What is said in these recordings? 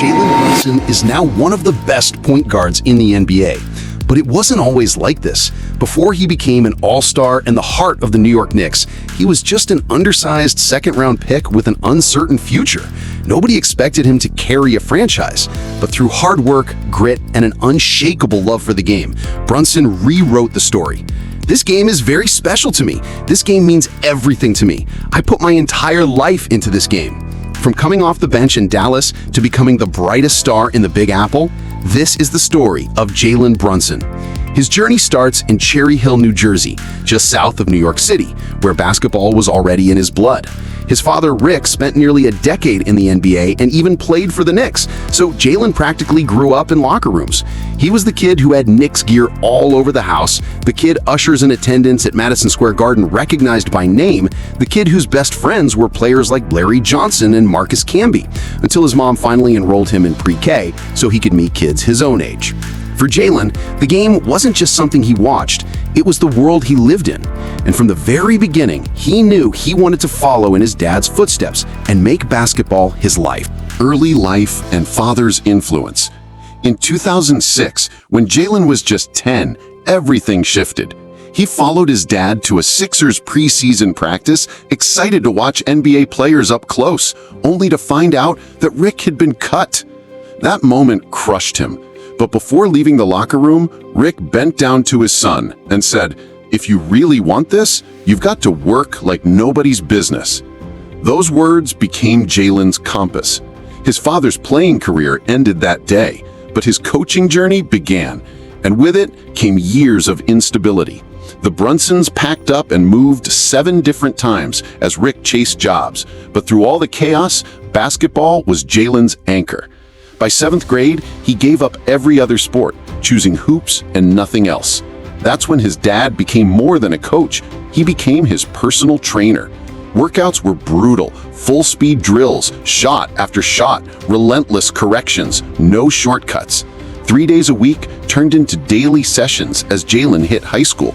Jalen Brunson is now one of the best point guards in the NBA. But it wasn't always like this. Before he became an all-star and the heart of the New York Knicks, he was just an undersized second-round pick with an uncertain future. Nobody expected him to carry a franchise. But through hard work, grit, and an unshakable love for the game, Brunson rewrote the story. This game is very special to me. This game means everything to me. I put my entire life into this game. From coming off the bench in Dallas to becoming the brightest star in the Big Apple, this is the story of Jalen Brunson. His journey starts in Cherry Hill, New Jersey, just south of New York City, where basketball was already in his blood. His father, Rick, spent nearly a decade in the NBA and even played for the Knicks, so Jalen practically grew up in locker rooms. He was the kid who had Knicks gear all over the house, the kid ushers in attendance at Madison Square Garden recognized by name, the kid whose best friends were players like Larry Johnson and Marcus Camby, until his mom finally enrolled him in pre-K so he could meet kids his own age. For Jalen, the game wasn't just something he watched, it was the world he lived in. And from the very beginning, he knew he wanted to follow in his dad's footsteps and make basketball his life. Early life and father's influence. In 2006, when Jalen was just 10, everything shifted. He followed his dad to a Sixers preseason practice, excited to watch NBA players up close, only to find out that Rick had been cut. That moment crushed him. But before leaving the locker room, Rick bent down to his son and said, "If you really want this, you've got to work like nobody's business." Those words became Jalen's compass. His father's playing career ended that day, but his coaching journey began, and with it came years of instability. The Brunsons packed up and moved 7 different times as Rick chased jobs, but through all the chaos, basketball was Jalen's anchor. By 7th grade, he gave up every other sport, choosing hoops and nothing else. That's when his dad became more than a coach. He became his personal trainer. Workouts were brutal, full-speed drills, shot after shot, relentless corrections, no shortcuts. 3 days a week turned into daily sessions as Jalen hit high school.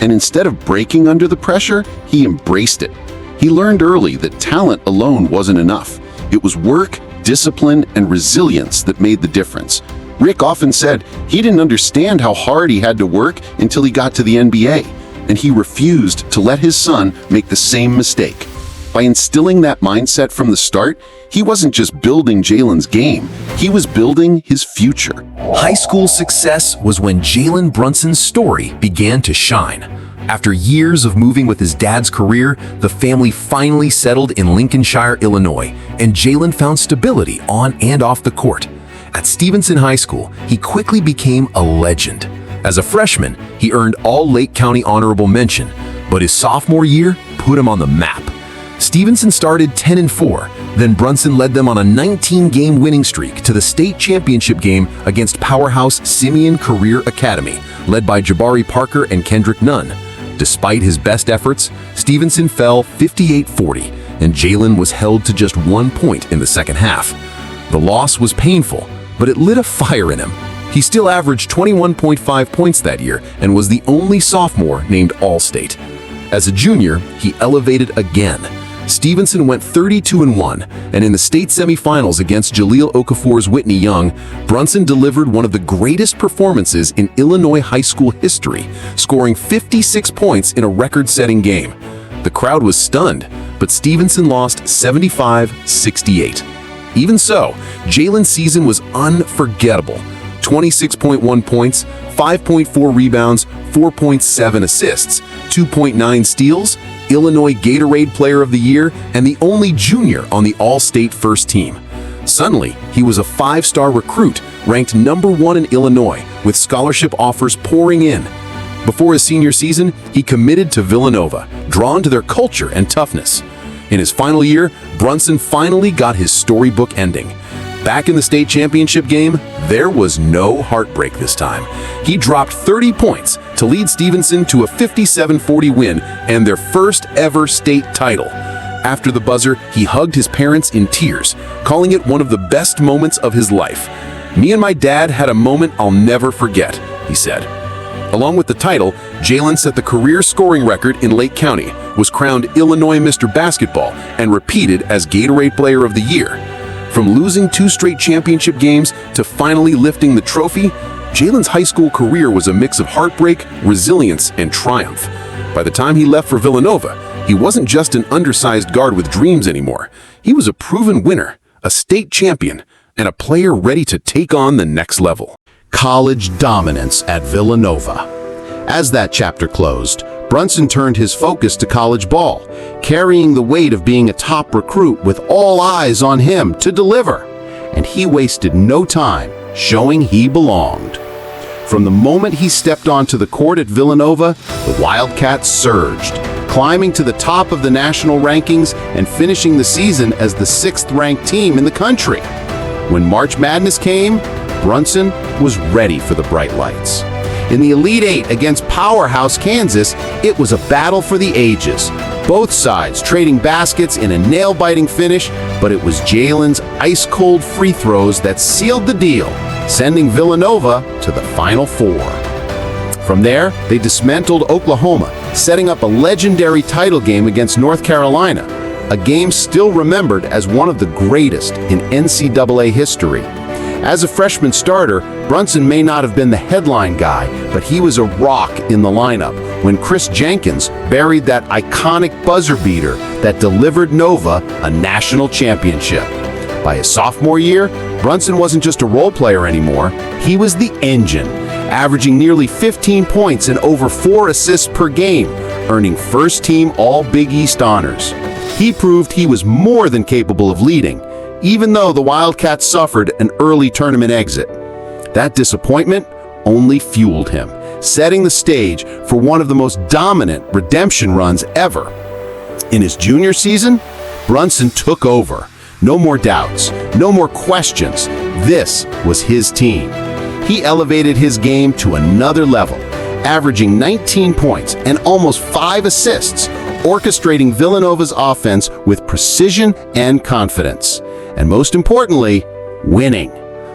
And instead of breaking under the pressure, he embraced it. He learned early that talent alone wasn't enough. It was work, discipline, and resilience that made the difference. Rick often said he didn't understand how hard he had to work until he got to the NBA, and he refused to let his son make the same mistake. By instilling that mindset from the start, he wasn't just building Jalen's game, he was building his future. High school success was when Jalen Brunson's story began to shine. After years of moving with his dad's career, the family finally settled in Lincolnshire, Illinois, and Jalen found stability on and off the court. At Stevenson High School, he quickly became a legend. As a freshman, he earned all Lake County honorable mention, but his sophomore year put him on the map. Stevenson started 10-4, then Brunson led them on a 19-game winning streak to the state championship game against powerhouse Simeon Career Academy, led by Jabari Parker and Kendrick Nunn. Despite his best efforts, Stevenson fell 58-40, and Jalen was held to just 1 point in the second half. The loss was painful, but it lit a fire in him. He still averaged 21.5 points that year and was the only sophomore named All-State. As a junior, he elevated again. Stevenson went 32-1, and in the state semifinals against Jahlil Okafor's Whitney Young, Brunson delivered one of the greatest performances in Illinois high school history, scoring 56 points in a record-setting game. The crowd was stunned, but Stevenson lost 75-68. Even so, Jalen's season was unforgettable. 26.1 points, 5.4 rebounds, 4.7 assists, 2.9 steals, Illinois Gatorade Player of the Year, and the only junior on the All-State first team. Suddenly, he was a 5-star recruit, ranked #1 in Illinois, with scholarship offers pouring in. Before his senior season, he committed to Villanova, drawn to their culture and toughness. In his final year, Brunson finally got his storybook ending. Back in the state championship game, there was no heartbreak this time. He dropped 30 points to lead Stevenson to a 57-40 win and their first ever state title. After the buzzer, he hugged his parents in tears, calling it one of the best moments of his life. "Me and my dad had a moment I'll never forget," he said. Along with the title, Jalen set the career scoring record in Lake County, was crowned Illinois Mr. Basketball, and repeated as Gatorade Player of the Year. From losing 2 straight championship games to finally lifting the trophy, Jalen's high school career was a mix of heartbreak, resilience, and triumph. By the time he left for Villanova, he wasn't just an undersized guard with dreams anymore. He was a proven winner, a state champion, and a player ready to take on the next level. College dominance at Villanova. As that chapter closed, Brunson turned his focus to college ball, carrying the weight of being a top recruit with all eyes on him to deliver. And he wasted no time showing he belonged. From the moment he stepped onto the court at Villanova, the Wildcats surged, climbing to the top of the national rankings and finishing the season as the 6th-ranked team in the country. When March Madness came, Brunson was ready for the bright lights. In the Elite Eight against powerhouse Kansas, it was a battle for the ages. Both sides trading baskets in a nail-biting finish, but it was Jalen's ice-cold free throws that sealed the deal, sending Villanova to the Final Four. From there, they dismantled Oklahoma, setting up a legendary title game against North Carolina, a game still remembered as one of the greatest in NCAA history. As a freshman starter, Brunson may not have been the headline guy, but he was a rock in the lineup when Chris Jenkins buried that iconic buzzer beater that delivered Nova a national championship. By his sophomore year, Brunson wasn't just a role player anymore, he was the engine, averaging nearly 15 points and over 4 assists per game, earning first-team All-Big East honors. He proved he was more than capable of leading, even though the Wildcats suffered an early tournament exit. That disappointment only fueled him, setting the stage for one of the most dominant redemption runs ever. In his junior season, Brunson took over. No more doubts, no more questions. This was his team. He elevated his game to another level, averaging 19 points and almost 5 assists, orchestrating Villanova's offense with precision and confidence. And most importantly, winning.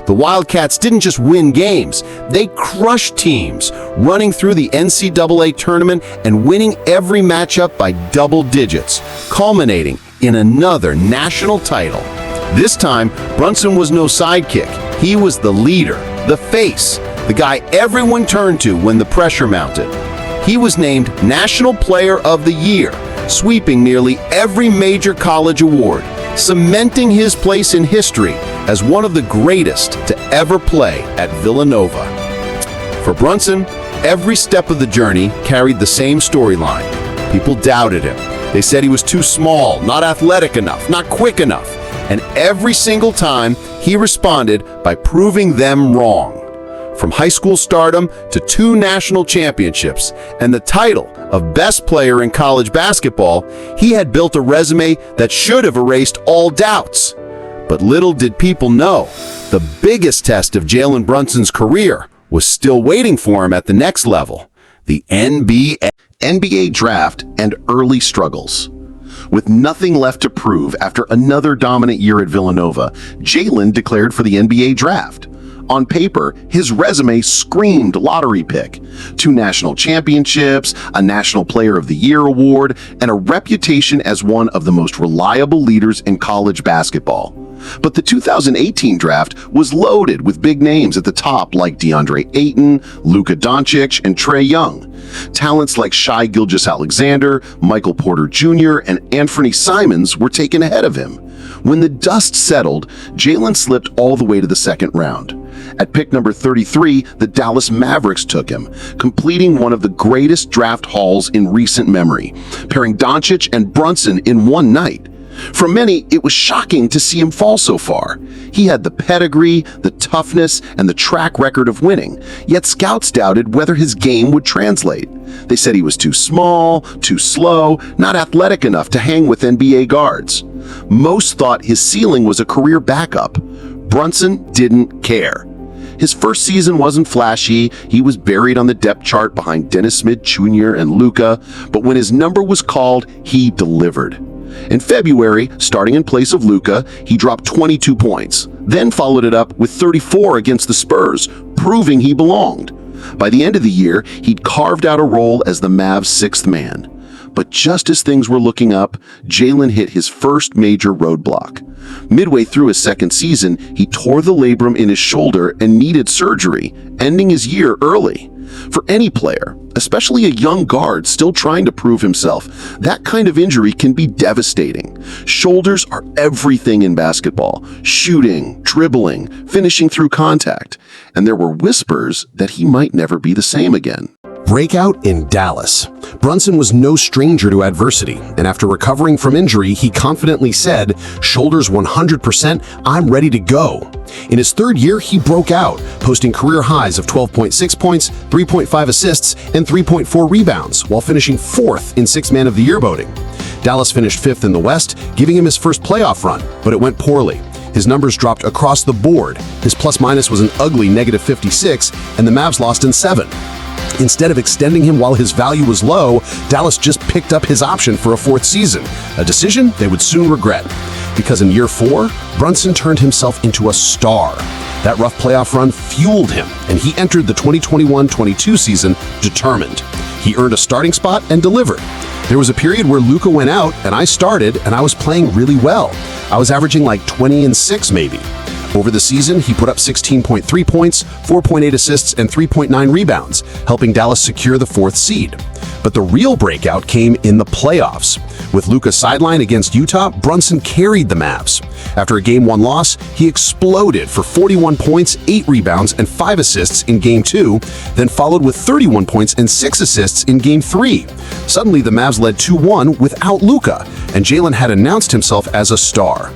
The Wildcats didn't just win games, they crushed teams, running through the NCAA tournament and winning every matchup by double digits, culminating in another national title. This time, Brunson was no sidekick. He was the leader, the face, the guy everyone turned to when the pressure mounted. He was named National Player of the Year, sweeping nearly every major college award, cementing his place in history as one of the greatest to ever play at Villanova. For Brunson, every step of the journey carried the same storyline. People doubted him. They said he was too small, not athletic enough, not quick enough. And every single time, he responded by proving them wrong. From high school stardom to 2 national championships and the title of best player in college basketball, he had built a resume that should have erased all doubts. But little did people know, the biggest test of Jalen Brunson's career was still waiting for him at the next level, the NBA draft and early struggles. With nothing left to prove after another dominant year at Villanova, Jalen declared for the NBA draft. On paper, his resume screamed lottery pick. 2 national championships, a National Player of the Year award, and a reputation as one of the most reliable leaders in college basketball. But the 2018 draft was loaded with big names at the top like DeAndre Ayton, Luka Doncic, and Trae Young. Talents like Shai Gilgeous-Alexander, Michael Porter Jr., and Anthony Simons were taken ahead of him. When the dust settled, Jalen slipped all the way to the second round. At pick number 33, the Dallas Mavericks took him, completing one of the greatest draft hauls in recent memory, pairing Doncic and Brunson in one night. For many, it was shocking to see him fall so far. He had the pedigree, the toughness, and the track record of winning, yet scouts doubted whether his game would translate. They said he was too small, too slow, not athletic enough to hang with NBA guards. Most thought his ceiling was a career backup. Brunson didn't care. His first season wasn't flashy. He was buried on the depth chart behind Dennis Smith Jr. and Luka, but when his number was called, he delivered. In February, starting in place of Luka, he dropped 22 points, then followed it up with 34 against the Spurs, proving he belonged. By the end of the year, he'd carved out a role as the Mavs' 6th man. But just as things were looking up, Jalen hit his first major roadblock. Midway through his second season, he tore the labrum in his shoulder and needed surgery, ending his year early. For any player, especially a young guard still trying to prove himself, that kind of injury can be devastating. Shoulders are everything in basketball: shooting, dribbling, finishing through contact. And there were whispers that he might never be the same again. Breakout in Dallas. Brunson was no stranger to adversity, and after recovering from injury, he confidently said, "Shoulders 100%, I'm ready to go." In his third year, he broke out, posting career highs of 12.6 points, 3.5 assists, and 3.4 rebounds, while finishing fourth in Sixth Man of the Year voting. Dallas finished fifth in the West, giving him his first playoff run, but it went poorly. His numbers dropped across the board. His plus-minus was an ugly -56, and the Mavs lost in 7. Instead of extending him while his value was low, Dallas just picked up his option for a fourth season, a decision they would soon regret. Because in year 4, Brunson turned himself into a star. That rough playoff run fueled him, and he entered the 2021-22 season determined. He earned a starting spot and delivered. There was a period where Luka went out and I started, and I was playing really well. I was averaging like 20 and 6 maybe. Over the season, he put up 16.3 points, 4.8 assists, and 3.9 rebounds, helping Dallas secure the 4th seed. But the real breakout came in the playoffs. With Luka sidelined against Utah, Brunson carried the Mavs. After a Game 1 loss, he exploded for 41 points, 8 rebounds, and 5 assists in Game 2, then followed with 31 points and 6 assists in Game 3. Suddenly, the Mavs led 2-1 without Luka, and Jalen had announced himself as a star.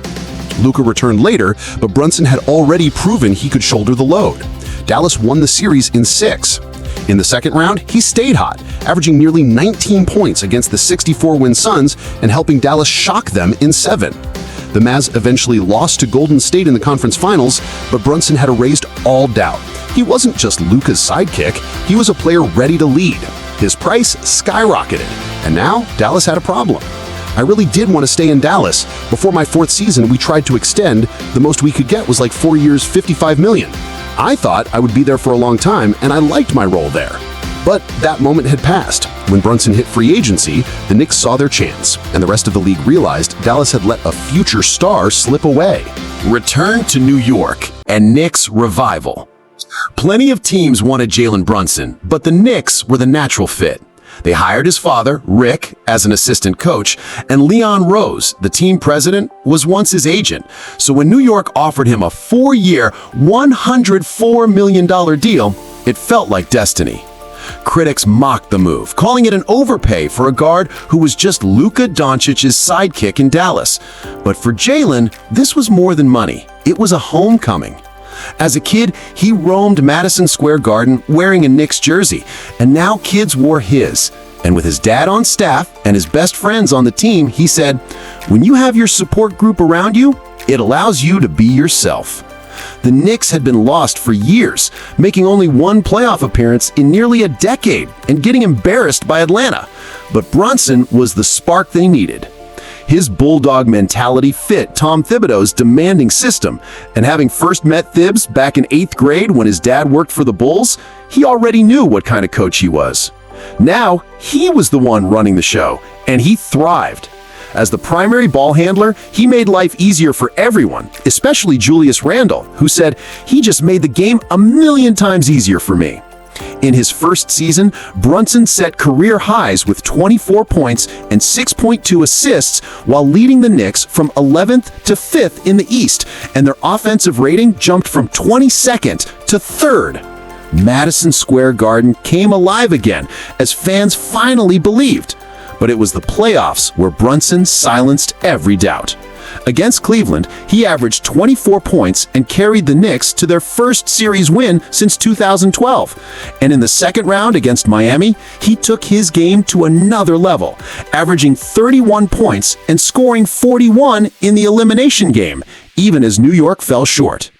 Luka returned later, but Brunson had already proven he could shoulder the load. Dallas won the series in 6. In the second round, he stayed hot, averaging nearly 19 points against the 64-win Suns and helping Dallas shock them in 7. The Mavs eventually lost to Golden State in the conference finals, but Brunson had erased all doubt. He wasn't just Luka's sidekick, he was a player ready to lead. His price skyrocketed, and now Dallas had a problem. I really did want to stay in Dallas. Before my 4th season, we tried to extend. The most we could get was like 4 years, $55 million. I thought I would be there for a long time, and I liked my role there. But that moment had passed. When Brunson hit free agency, the Knicks saw their chance, and the rest of the league realized Dallas had let a future star slip away. Return to New York and Knicks revival. Plenty of teams wanted Jalen Brunson, but the Knicks were the natural fit. They hired his father, Rick, as an assistant coach, and Leon Rose, the team president, was once his agent. So when New York offered him a 4-year, $104 million deal, it felt like destiny. Critics mocked the move, calling it an overpay for a guard who was just Luka Doncic's sidekick in Dallas. But for Jalen, this was more than money. It was a homecoming. As a kid, he roamed Madison Square Garden wearing a Knicks jersey, and now kids wore his. And with his dad on staff and his best friends on the team, he said, "When you have your support group around you, it allows you to be yourself." The Knicks had been lost for years, making only one playoff appearance in nearly a decade and getting embarrassed by Atlanta. But Brunson was the spark they needed. His bulldog mentality fit Tom Thibodeau's demanding system, and having first met Thibs back in 8th grade when his dad worked for the Bulls, he already knew what kind of coach he was. Now, he was the one running the show, and he thrived. As the primary ball handler, he made life easier for everyone, especially Julius Randle, who said, "He just made the game a million times easier for me." In his first season, Brunson set career highs with 24 points and 6.2 assists while leading the Knicks from 11th to 5th in the East, and their offensive rating jumped from 22nd to 3rd. Madison Square Garden came alive again as fans finally believed. But it was the playoffs where Brunson silenced every doubt. Against Cleveland, he averaged 24 points and carried the Knicks to their first series win since 2012. And in the second round against Miami, he took his game to another level, averaging 31 points and scoring 41 in the elimination game, even as New York fell short.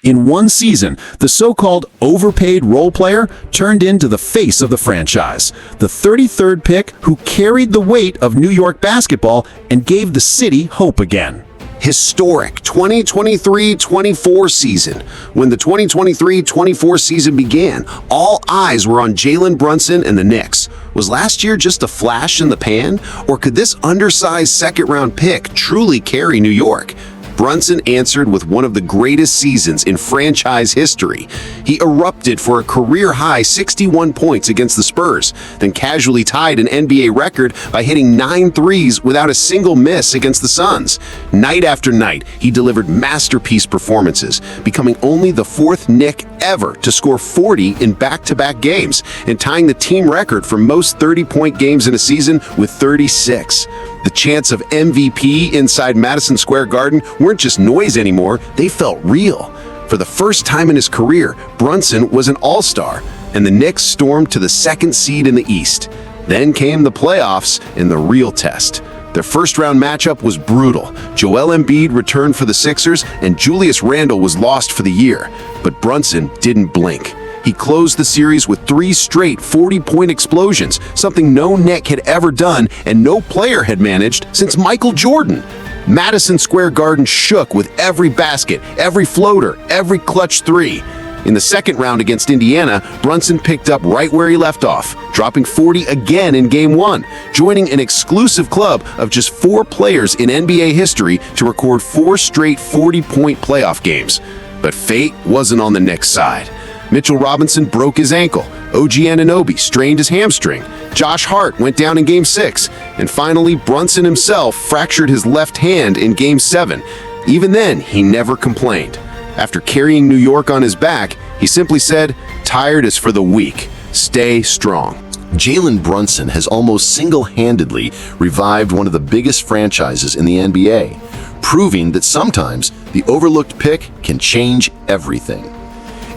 In one season, the so-called overpaid role player turned into the face of the franchise, the 33rd pick who carried the weight of New York basketball and gave the city hope again. Historic 2023-24 season. When the 2023-24 season began, all eyes were on Jalen Brunson and the Knicks. Was last year just a flash in the pan, or could this undersized second-round pick truly carry New York? Brunson answered with one of the greatest seasons in franchise history. He erupted for a career-high 61 points against the Spurs, then casually tied an NBA record by hitting 9 threes without a single miss against the Suns. Night after night, he delivered masterpiece performances, becoming only the 4th Knick ever to score 40 in back-to-back games, and tying the team record for most 30-point games in a season with 36. The chants of MVP inside Madison Square Garden weren't just noise anymore, they felt real. For the first time in his career, Brunson was an all-star, and the Knicks stormed to the 2nd seed in the East. Then came the playoffs and the real test. Their first-round matchup was brutal. Joel Embiid returned for the Sixers, and Julius Randle was lost for the year. But Brunson didn't blink. He closed the series with 3 straight 40-point explosions, something no Knick had ever done and no player had managed since Michael Jordan. Madison Square Garden shook with every basket, every floater, every clutch 3. In the second round against Indiana, Brunson picked up right where he left off, dropping 40 again in Game 1, joining an exclusive club of just 4 players in NBA history to record 4 straight 40-point playoff games. But fate wasn't on the Knicks' side. Mitchell Robinson broke his ankle, OG Anunoby strained his hamstring, Josh Hart went down in Game 6, and finally Brunson himself fractured his left hand in Game 7. Even then, he never complained. After carrying New York on his back, he simply said, "Tired is for the weak. Stay strong." Jalen Brunson has almost single-handedly revived one of the biggest franchises in the NBA, proving that sometimes the overlooked pick can change everything.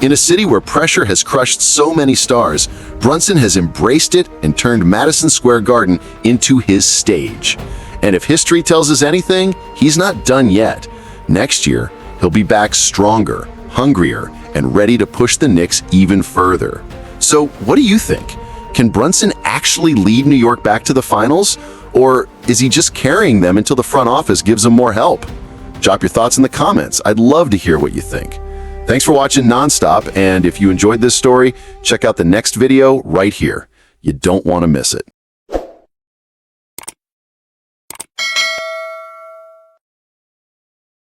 In a city where pressure has crushed so many stars, Brunson has embraced it and turned Madison Square Garden into his stage. And if history tells us anything, he's not done yet. Next year, he'll be back stronger, hungrier, and ready to push the Knicks even further. So what do you think? Can Brunson actually lead New York back to the finals? Or is he just carrying them until the front office gives him more help? Drop your thoughts in the comments. I'd love to hear what you think. Thanks for watching Nonstop, and if you enjoyed this story, check out the next video right here. You don't want to miss it.